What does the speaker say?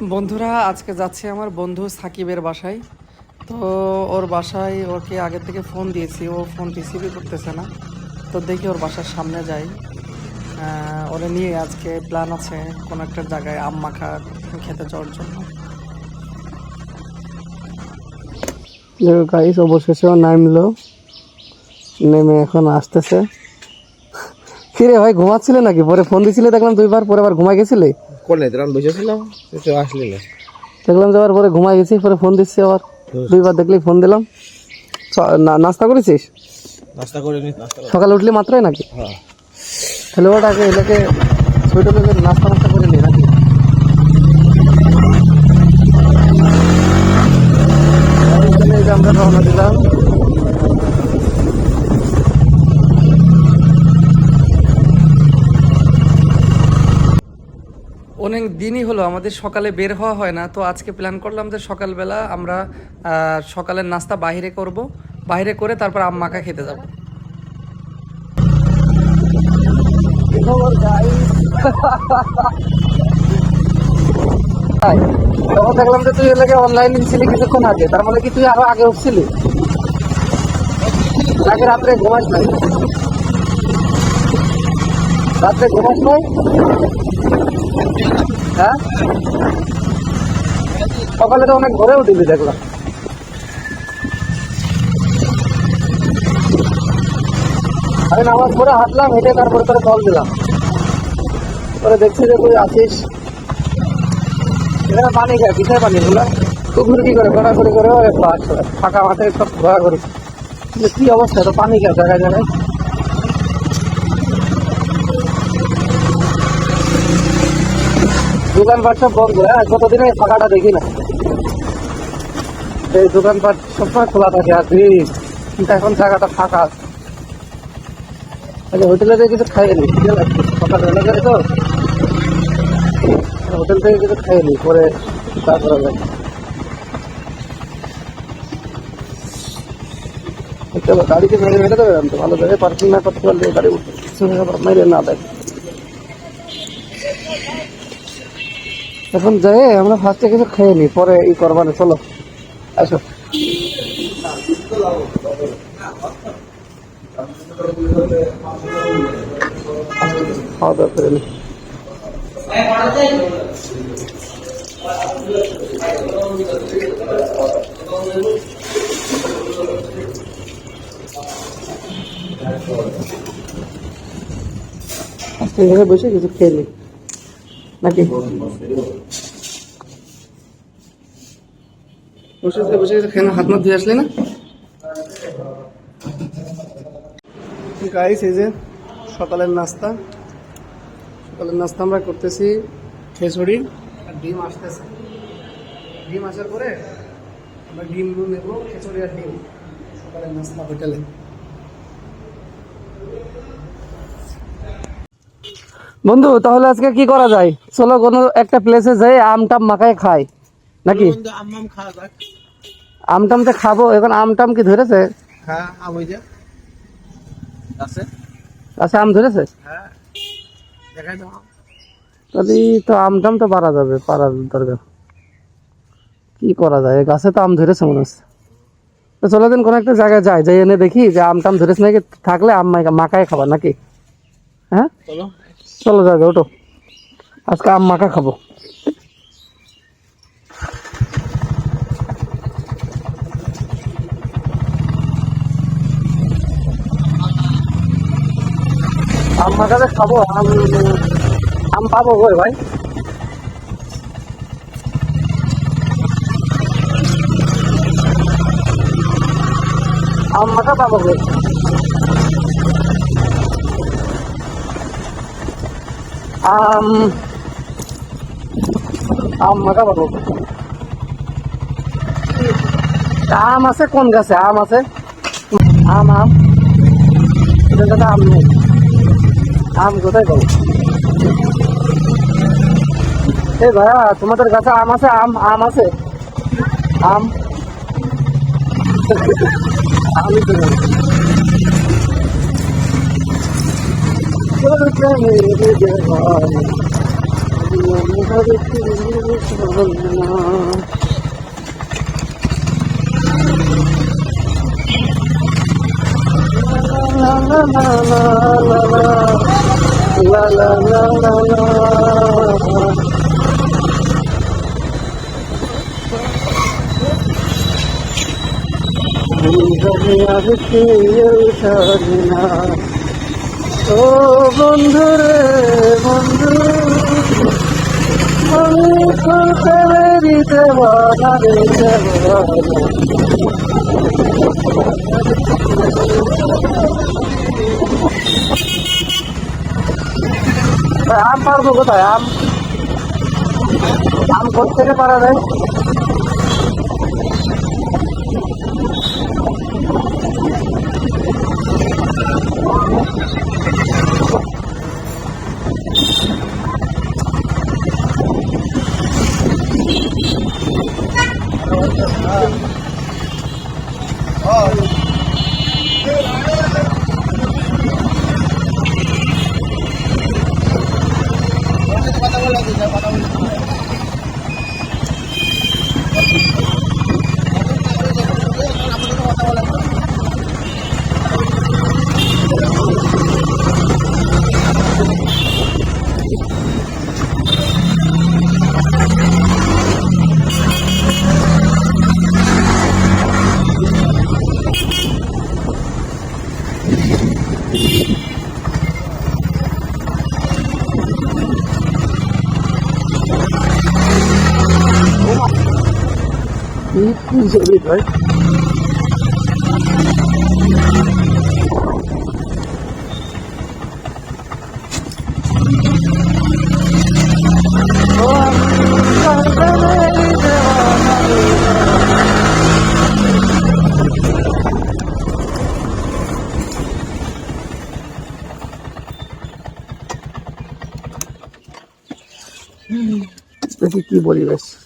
বন্ধুরা, আজকে যাচ্ছি আমার বন্ধু সাকিবের বাসায়। তো ওর বাসায় ওকে আগে থেকে ফোন দিয়েছি, ও ফোন রিসিভই করতেছে না। তো দেখি ওর বাসার সামনে যাই। ওরে নিয়ে আজকে প্ল্যান আছে কোনো একটা জায়গায় আম মাখা খেতে যাওয়ার জন্য। গাইস অবশেষে নামলো, নেমে এখন আসতেছে। কিরে ভাই, ঘুমাচ্ছিলে নাকি? পরে ফোন দিছিলে দেখলাম দুইবার, পরে আবার ঘুমাই গেছিলে। কোনে তখন বসেছিলাম, তো আসলি না, দেখলাম যাওয়ার পরে ঘুমাই গেছি, পরে ফোন দিচ্ছি আবার দুইবার, দেখলেই ফোন দিলাম। নাস্তা করেছিস? নাস্তা করে নি, সকালে উঠলি মাত্রই নাকি? হ্যাঁ। তাহলে ওটাকে এলাকে নাস্তা মাস্তা করে নি নাকি? আমরা রওনা দিলাম। অনেক দিনই হলো আমাদের সকালে বের হওয়া হয় না, তো আজকে প্ল্যান করলাম যে সকালবেলা আমরা সকালের নাস্তা বাইরে করব, বাইরে করে তারপর আম মাখা খেতে যাব। তখন দেখলাম যে তুই এলাকে অনলাইনে ছিলি কিছুক্ষণ আগে, তার মানে কি তুই আরো আগে উঠছিলি নাকি? রাত্রে ঘুমাস নাই? রাত্রে ঘুমাস নাই? হ্যাঁ, সকালে তো অনেক ভোরে উঠিবি দেখলাম। আমি নামাজ পড়ে হাঁটলাম, হেঁটে তারপরে তোরে কল দিলাম। পরে দেখছি যে তুই আসিস। এখানে পানি খায়, কিসের পানি গুলো পুকুর কি করে ঘোরাঘুরি করে ফাঁকা মাঠে সব ঘোরাঘুরি। কি অবস্থা, তো পানি খায় জায়গায় জায়গায়। দোকানপাট সব বন্ধ। হ্যাঁ, কতদিনে ফাঁকাটা দেখি না। এই দোকানপাট সবসময় খোলা থাকে আর ভিড়, কিন্তু এখন জায়গাটা ফাঁকা। আচ্ছা, হোটেলে থেকে কিছু খাইয়ে নি, সকালবেলা করে তো হোটেল থেকে কিছু খাইয়ে নি, পরে তারপরে যাই। গাড়িকে মেরে মেরে দেবে, আমি তো ভালো জায়গায় পার্কিং না করতে পারলে গাড়ি মেরে না দেয়। এখন যাই আমরা ফার্স্টে কিছু খেয়ে নি, পরে ই করবানে। চলো আসো। খাওয়া দাওয়া করে নি। বসে কিছু খেয়ে নি নাকি? বসে বসে কিছু খেয়ে না, হাত মাত ধুয়ে আসলে না? গাইস, এই যে সকালের নাস্তা। সকালের নাস্তা আমরা করতেছি খিচুড়ি আর ডিম আসতেছে। ডিম আসার পরে আমরা ডিম নেবো, খিচুড়ি আর ডিম সকালের নাস্তা হোটেলে। বন্ধু, তাহলে আজকে কি করা যায়? চলো কোনো একটা প্লেসে যাই, আমটাম মাখায় খাই নাকি? আমটাম তো খাবো। এখন আমটাম কি ধরেছে? হ্যাঁ, আম ওই যে আছে। আচ্ছা, আম ধরেছে? হ্যাঁ, দেখাই দাও। তাহলে তো আমটাম তো পারা যাবে, পারার দরকার। কি করা যায়? গাছে তো আম ধরেছে মনে হচ্ছে। তো চলো দিন কোনো একটা জায়গায় যাই, যাই এনে দেখি যে আমটাম ধরেছে নাকি। থাকলে আম মাখায় খাবার নাকি? হ্যাঁ চলো চলো, যাবে ওটো। আজকে আম মাখা খাবো। আম মাখাতে খাবো। আম পাবো কই ভাই? আম মাখা পাবো কই? আম আম মাখা পাবো। আম আছে কোন গাছে? আম আছে? আম আম এটা আম নেই। আম কোথায় পাবো? এই ভাইয়া, তোমাদের গাছে আম আছে? আম আম আছে? আম আমি তো ও বন্ধু রে বন্ধু, আমি খুলতে বেরিতে বাধা দিতে আম পারবো কোথায়? আম আম কোথেকে পারা যায়? ভাই দেখি কি বলি বেশ।